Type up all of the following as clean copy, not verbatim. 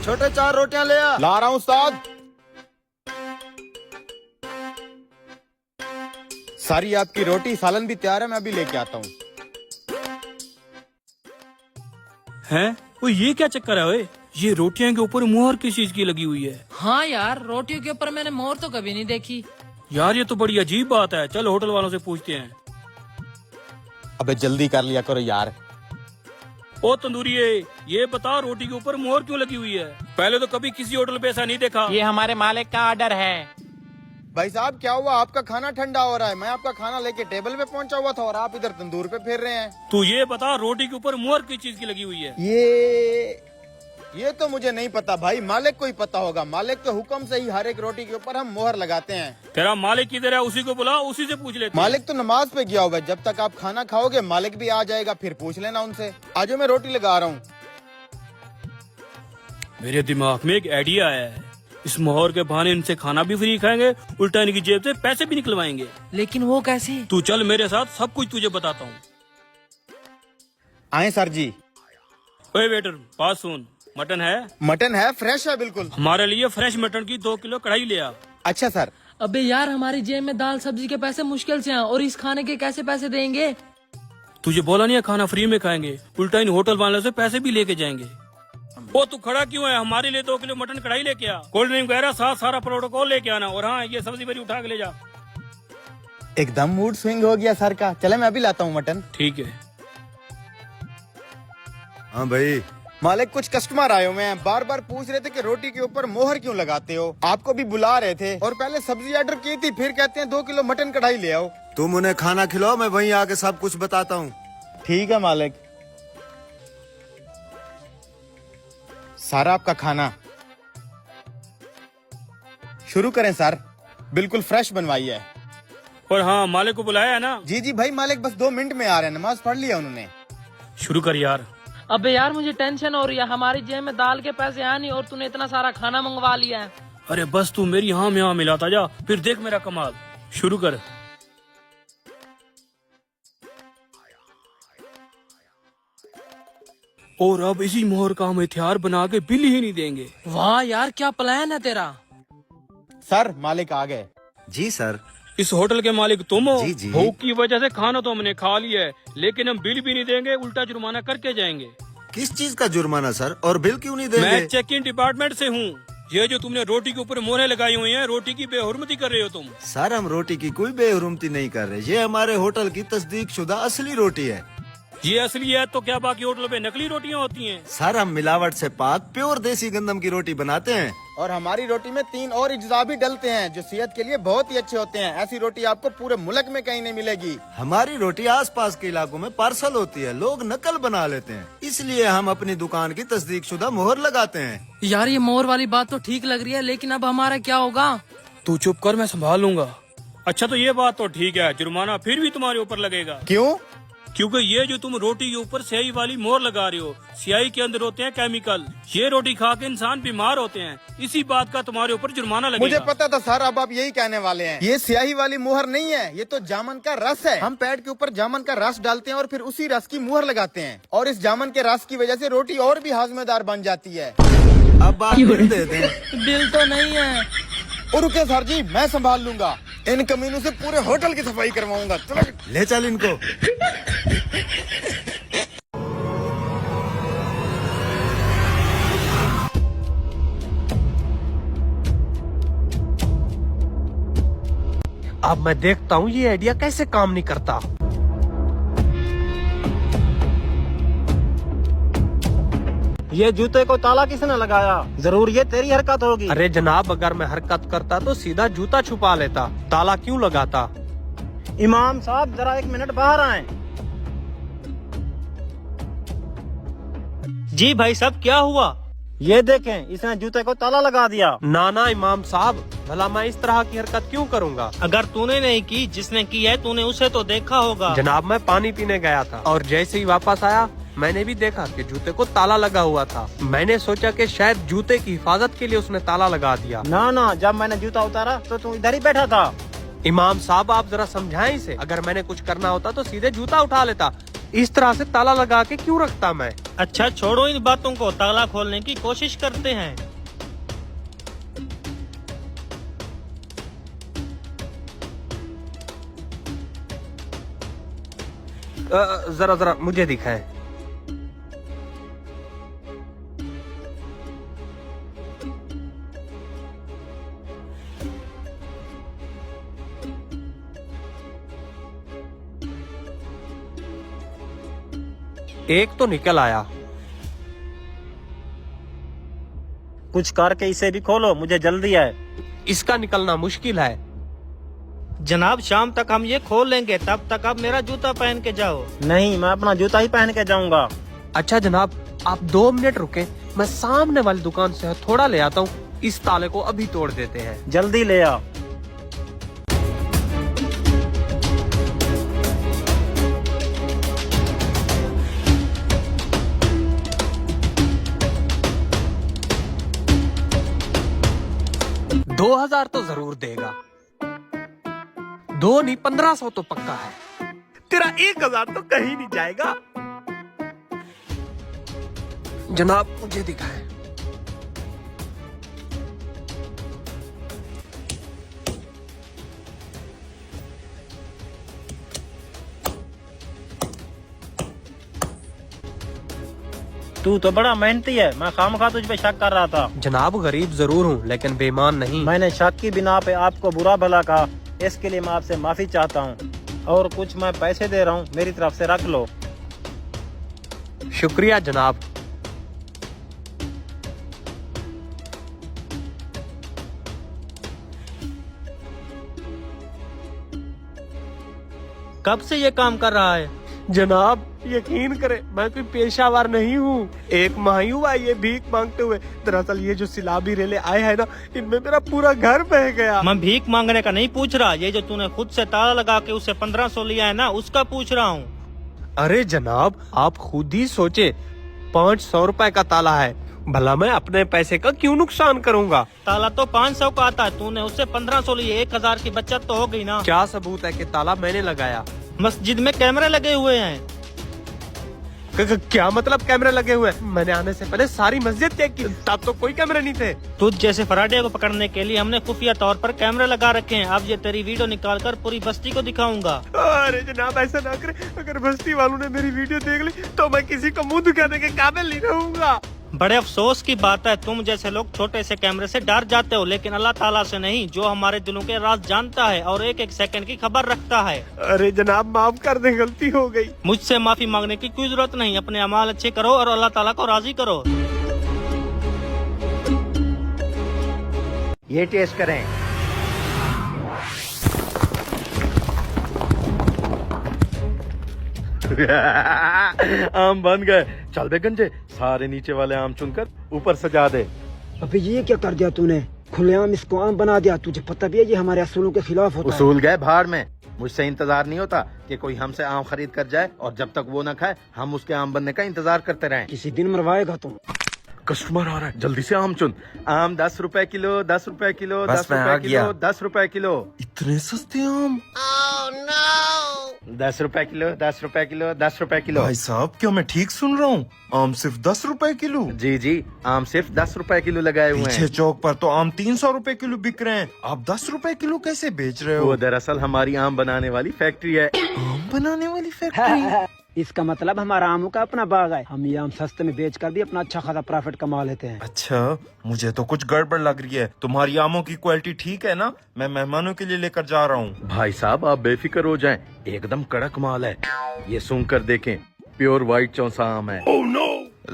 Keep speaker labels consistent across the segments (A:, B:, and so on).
A: छोटे 4 रोटियां ले आ। ला रहा हूँ उस्ताद। सारी आपकी रोटी, सालन भी तैयार है, मैं अभी लेके आता हूँ।
B: हैं? वो ये क्या चक्कर है ओए? ये रोटियां के ऊपर मुहर किस चीज की लगी हुई है?
C: हाँ यार, रोटियों के ऊपर मैंने मोहर तो कभी नहीं देखी।
B: यार ये तो बड़ी अजीब बात है। चल होटल वालों से पूछते हैं।
A: अबे जल्दी कर लिया करो यार।
B: ओ तंदूरिये, ये बता रोटी के ऊपर मोहर क्यों लगी हुई है? पहले तो कभी किसी होटल पे ऐसा नहीं देखा।
D: ये हमारे मालिक का ऑर्डर है।
A: भाई साहब क्या हुआ? आपका खाना ठंडा हो रहा है। मैं आपका खाना लेके टेबल पे पहुंचा हुआ था और आप इधर तंदूर पे फेर रहे हैं।
B: तू ये बता रोटी के ऊपर मोहर किस चीज की लगी हुई है?
A: ये तो मुझे नहीं पता भाई, मालिक को ही पता होगा। मालिक के हुक्म से ही हर एक रोटी के ऊपर हम मोहर लगाते हैं।
B: तेरा मालिक किधर है? उसी को बुला, उसी से पूछ लेते।
A: मालिक तो नमाज पे गया हुआ है। जब तक आप खाना खाओगे मालिक भी आ जाएगा, फिर पूछ लेना उनसे। आज मैं रोटी लगा रहा हूँ।
B: मेरे दिमाग में एक आइडिया है। इस मोहर के बहाने इनसे खाना भी फ्री खाएंगे, उल्टा इनकी जेब से पैसे भी निकलवाएंगे।
C: लेकिन वो कैसे?
B: तू चल मेरे साथ, सब कुछ तुझे बताता हूँ।
A: आए सर जी।
B: ओए वेटर, बात सुन। मटन है?
A: मटन है, फ्रेश है बिल्कुल।
B: हमारे लिए फ्रेश मटन की 2 किलो कढ़ाई ले आ।
A: अच्छा सर।
C: अबे यार, हमारी जेब में दाल सब्जी के पैसे मुश्किल से हैं और इस खाने के कैसे पैसे देंगे?
B: तुझे बोला नहीं है खाना फ्री में खाएंगे, उल्टा इन होटल वालों से पैसे भी लेके जाएंगे। ओ तू खड़ा क्यों है? हमारे लिए 2 किलो मटन कढ़ाई लेके आ, कोल्ड ड्रिंक वगैरह साथ सारा प्रोटोकॉल लेके आना। और हाँ, ये सब्जी भरी उठा के ले जा।
A: एकदम मूड स्विंग हो गया सर का। चले मैं अभी लाता हूँ मटन।
B: ठीक है।
A: हाँ भाई। मालिक कुछ कस्टमर आए हुए हैं, बार बार पूछ रहे थे कि रोटी के ऊपर मोहर क्यों लगाते हो। आपको भी बुला रहे थे और पहले सब्जी ऑर्डर की थी, फिर कहते हैं 2 किलो मटन कढ़ाई ले आओ।
E: तुम उन्हें खाना खिलाओ, मैं वहीं आके सब कुछ बताता हूँ।
A: ठीक है मालिक। सारा आपका खाना। शुरू करें सर, बिल्कुल फ्रेश बनवाई है।
B: और हाँ, मालिक को बुलाया है ना?
A: जी जी भाई, मालिक बस 2 मिनट में आ रहे हैं, नमाज पढ़ लिया उन्होंने।
B: शुरू कर यार।
C: अबे यार, मुझे टेंशन हो रही है। हमारी जेब में दाल के पैसे आए नहीं और तूने इतना सारा खाना मंगवा लिया है।
B: अरे बस तू मेरी हाँ में हाँ मिलाता जा, फिर देख मेरा कमाल। शुरू कर। और अब इसी मोहर का हम हथियार बना के बिल ही नहीं देंगे।
C: वाह यार, क्या प्लान है तेरा।
A: सर मालिक आ गए।
E: जी सर।
B: इस होटल के मालिक तुम हो?
E: जी जी।
B: भूख की वजह से खाना तो हमने खा लिया है, लेकिन हम बिल भी नहीं देंगे, उल्टा जुर्माना करके जाएंगे।
E: किस चीज का जुर्माना सर? और बिल क्यों नहीं देंगे?
B: मैं चेक इन डिपार्टमेंट से हूँ। ये जो तुमने रोटी के ऊपर मोहरें लगाई हुई हैं, रोटी की बेहुरमती कर रहे हो तुम।
E: सर हम रोटी की कोई बेहुरमती नहीं कर रहे। ये हमारे होटल की तस्दीक शुदा असली रोटी है।
B: ये असली है तो क्या बाकी होटलों पे नकली रोटियां होती हैं?
E: सर हम मिलावट से पाक प्योर देसी गंदम की रोटी बनाते हैं।
A: और हमारी रोटी में 3 और अज्जा भी डलते हैं जो सेहत के लिए बहुत ही अच्छे होते हैं। ऐसी रोटी आपको पूरे मुल्क में कहीं नहीं मिलेगी।
E: हमारी रोटी आसपास के इलाकों में पार्सल होती है, लोग नकल बना लेते हैं, इसलिए हम अपनी दुकान की तस्दीक शुदा मोहर लगाते हैं।
C: यार ये मोहर वाली बात तो ठीक लग रही है, लेकिन अब हमारा क्या होगा?
B: तू चुप कर, मैं संभाल लूंगा। अच्छा तो ये बात तो ठीक है, जुर्माना फिर भी तुम्हारे ऊपर लगेगा।
A: क्यों?
B: क्योंकि ये जो तुम रोटी के ऊपर स्याही वाली मोहर लगा रहे हो, स्याही के अंदर होते हैं केमिकल। ये रोटी खा के इंसान बीमार होते हैं, इसी बात का तुम्हारे ऊपर जुर्माना लगेगा।
A: मुझे पता था सर, अब आप यही कहने वाले हैं। ये स्याही वाली मुहर नहीं है, ये तो जामन का रस है। हम पैड के ऊपर जामन का रस डालते हैं और फिर उसी रस की मुहर लगाते हैं, और इस जामन के रस की वजह से रोटी और भी हाजमेदार बन जाती है।
E: अब आप बिल दे दें।
C: बिल तो नहीं है।
A: और रुके सर जी, मैं संभाल लूंगा। इन कमीनों से पूरे होटल की सफाई करवाऊंगा। चलो
E: ले चल इनको।
D: अब मैं देखता हूँ ये आइडिया कैसे काम नहीं करता।
F: ये जूते को ताला किसने लगाया? जरूर ये तेरी हरकत होगी।
D: अरे जनाब, अगर मैं हरकत करता तो सीधा जूता छुपा लेता, ताला क्यों लगाता?
F: इमाम साहब जरा 1 मिनट बाहर आए। जी भाई साहब, क्या हुआ? ये देखें, इसने जूते को ताला लगा दिया।
D: ना ना इमाम साहब, भला मैं इस तरह की हरकत क्यों करूँगा?
F: अगर तूने नहीं की, जिसने की है तूने उसे तो देखा होगा।
D: जनाब मैं पानी पीने गया था और जैसे ही वापस आया मैंने भी देखा कि जूते को ताला लगा हुआ था। मैंने सोचा कि शायद जूते की हिफाजत के लिए उसने ताला लगा दिया।
F: ना ना, जब मैंने जूता उतारा तो तू इधर ही बैठा था।
D: इमाम साहब आप जरा समझाएं इसे, अगर मैंने कुछ करना होता तो सीधे जूता उठा लेता, इस तरह से ताला लगा के क्यों रखता मैं?
F: अच्छा छोड़ो इन बातों को, ताला खोलने की कोशिश करते हैं।
D: जरा जरा मुझे दिखाएं। एक तो निकल आया।
F: कुछ करके इसे भी खोलो, मुझे जल्दी है।
D: इसका निकलना मुश्किल है।
F: जनाब शाम तक हम ये खोल लेंगे, तब तक आप मेरा जूता पहन के जाओ।
G: नहीं, मैं अपना जूता ही पहन के जाऊंगा।
D: अच्छा जनाब, आप 2 मिनट रुके, मैं सामने वाली दुकान से थोड़ा ले आता हूँ। इस ताले को अभी तोड़ देते हैं।
G: जल्दी ले आ।
D: दो 2000 तो जरूर देगा। 2 नहीं 1500 तो पक्का है। तेरा 1000 तो कहीं नहीं जाएगा। जनाब मुझे दिखाएं।
G: तू तो बड़ा मेहनती है, मैं खामखा तुझ पे शक कर रहा था।
D: जनाब गरीब जरूर हूँ लेकिन बेईमान नहीं।
G: मैंने शक की बिना पे आपको बुरा भला कहा, इसके लिए मैं आपसे माफी चाहता हूँ। और कुछ मैं पैसे दे रहा हूँ, मेरी तरफ से रख लो।
D: शुक्रिया जनाब।
F: कब से ये काम कर रहा है?
D: जनाब यकीन करें मैं कोई पेशावर नहीं हूँ। 1 माह ही हुआ ये भीख मांगते हुए। दरअसल ये जो सिलाबी रेले आए हैं ना, इनमें मेरा पूरा घर बह गया।
F: मैं भीख मांगने का नहीं पूछ रहा, ये जो तूने खुद से ताला लगा के उसे 1500 लिया है ना, उसका पूछ रहा हूँ।
D: अरे जनाब आप खुद ही सोचे, 500 रुपए का ताला है, भला मैं अपने पैसे का क्यों नुकसान करूँगा।
F: ताला तो 500 का आता है, तूने उससे 1500 लिए, 1000 की बचत तो हो गई ना।
D: क्या सबूत है कि ताला मैंने लगाया?
F: मस्जिद में कैमरे लगे हुए हैं।
D: क्या मतलब कैमरे लगे हुए? मैंने आने से पहले सारी मस्जिद चेक की, तब तो कोई कैमरे नहीं थे।
F: तुझ जैसे फराडे को पकड़ने के लिए हमने खुफिया तौर पर कैमरे लगा रखे हैं। अब ये तेरी वीडियो निकाल कर पूरी बस्ती को दिखाऊंगा।
D: अरे जनाब ऐसा ना करे, अगर बस्ती वालों ने मेरी वीडियो देख ली तो मैं किसी को मुंह दिखाने के काबिल नहीं रहूंगा।
F: बड़े अफसोस की बात है, तुम जैसे लोग छोटे से कैमरे से डर जाते हो, लेकिन अल्लाह ताला से नहीं, जो हमारे दिलों के राज जानता है और एक एक सेकंड की खबर रखता है।
D: अरे जनाब माफ कर दे, गलती हो गई।
F: मुझसे माफी मांगने की कोई जरूरत नहीं, अपने अमाल अच्छे करो और अल्लाह ताला को राजी करो।
G: ये टेस्ट करें।
H: आम बन गए। चल दे गंजे, सारे नीचे वाले आम चुनकर ऊपर सजा दे।
I: अबे ये क्या कर दिया तूने? खुलेआम इसको आम बना दिया। तुझे पता भी है ये हमारे असूलों के खिलाफ होता है।
H: उसूल गए भाड़ में। मुझसे इंतजार नहीं होता कि कोई हमसे आम खरीद कर जाए और जब तक वो न खाए हम उसके आम बनने का इंतजार करते रहें।
I: किसी दिन मरवाएगा तुम।
H: कस्टमर आ रहा है, जल्दी से आम चुन। आम 10 रुपए किलो, 10 रुपए किलो, 10 रुपए किलो, 10 रुपए किलो।
E: इतने सस्ते आम?
H: 10 रुपए किलो, 10 रुपए किलो, 10 रुपए किलो।
E: भाई साहब क्या मैं ठीक सुन रहा हूँ? आम सिर्फ 10 रुपए किलो?
H: जी जी, आम सिर्फ 10 रुपए किलो लगाए हुए
E: पीछे
H: हैं।
E: चौक पर तो आम 300 रुपए किलो बिक रहे हैं, आप 10 रुपए किलो कैसे बेच रहे हो?
H: वो दरअसल हमारी आम बनाने वाली फैक्ट्री है।
E: आम बनाने वाली फैक्ट्री?
I: इसका मतलब हमारा आमों का अपना बाग है। हम ये आम सस्ते में बेच कर भी अपना अच्छा खासा प्रॉफिट कमा लेते हैं।
E: अच्छा, मुझे तो कुछ गड़बड़ लग रही है। तुम्हारी आमों की क्वालिटी ठीक है ना? मैं मेहमानों के लिए लेकर जा रहा हूँ।
H: भाई साहब आप बेफिक्र हो जाएं, एकदम कड़क माल है। ये सूंघ कर देखें, प्योर व्हाइट चौसा आम है।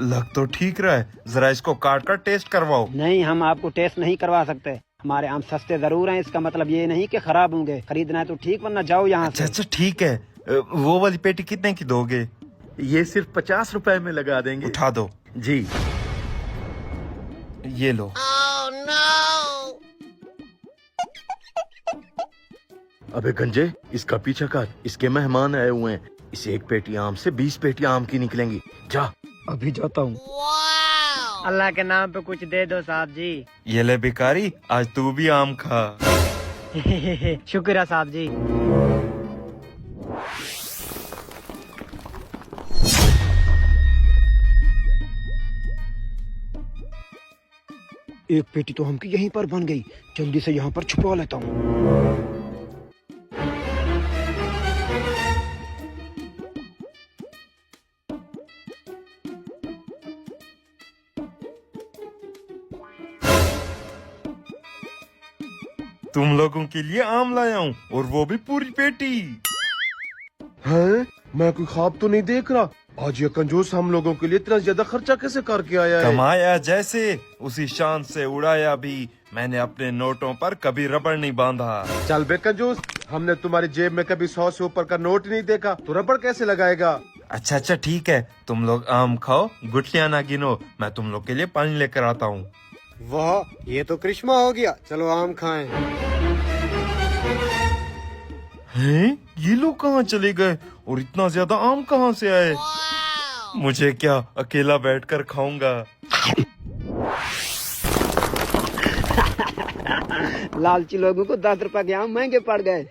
E: लग तो ठीक रहा है, जरा इसको काट कर टेस्ट करवाओ।
I: नहीं, हम आपको टेस्ट नहीं करवा सकते। हमारे आम सस्ते जरूर हैं, इसका मतलब ये नहीं कि खराब होंगे। खरीदना है तो ठीक, वरना जाओ यहाँ से।
E: अच्छा ठीक है। वो वाली पेटी कितने की दोगे?
H: ये सिर्फ 50 रुपए में लगा देंगे।
E: उठा दो।
H: जी
E: ये लो।
H: अबे गंजे, इसका पीछा कर, इसके मेहमान आए हुए हैं। इस एक पेटी आम से 20 पेटी आम की निकलेंगी। जा।
I: अभी जाता हूँ।
G: अल्लाह के नाम पे कुछ दे दो साहब जी।
E: ये ले भिखारी, आज तू भी आम खा।
G: शुक्रिया साहब जी।
I: एक पेटी तो हमकी यहीं पर बन गई, जल्दी से यहाँ पर छुपा लेता हूँ।
J: तुम लोगों के लिए आम लाया हूँ और वो भी पूरी पेटी।
H: हैं? मैं कोई ख्वाब तो नहीं देख रहा। आज ये कंजूस हम लोगों के लिए इतना ज्यादा खर्चा कैसे करके आया है?
J: कमाया जैसे उसी शान से उड़ाया भी। मैंने अपने नोटों पर कभी रबड़ नहीं बांधा।
H: चल बे कंजूस, हमने तुम्हारी जेब में कभी 100 से ऊपर का नोट नहीं देखा, तो रबड़ कैसे लगाएगा?
J: अच्छा अच्छा ठीक है, तुम लोग आम खाओ, गुठलियां ना गिनो। मैं तुम लोग के लिए पानी लेकर आता हूँ।
D: वाह, ये तो करिश्मा हो गया। चलो आम खाएं।
J: हैं? ये लोग कहाँ चले गए और इतना ज्यादा आम कहाँ से आए? मुझे क्या, अकेला बैठकर खाऊंगा।
I: लालची लोगों को 10 रुपए के आम महंगे पड़ गए।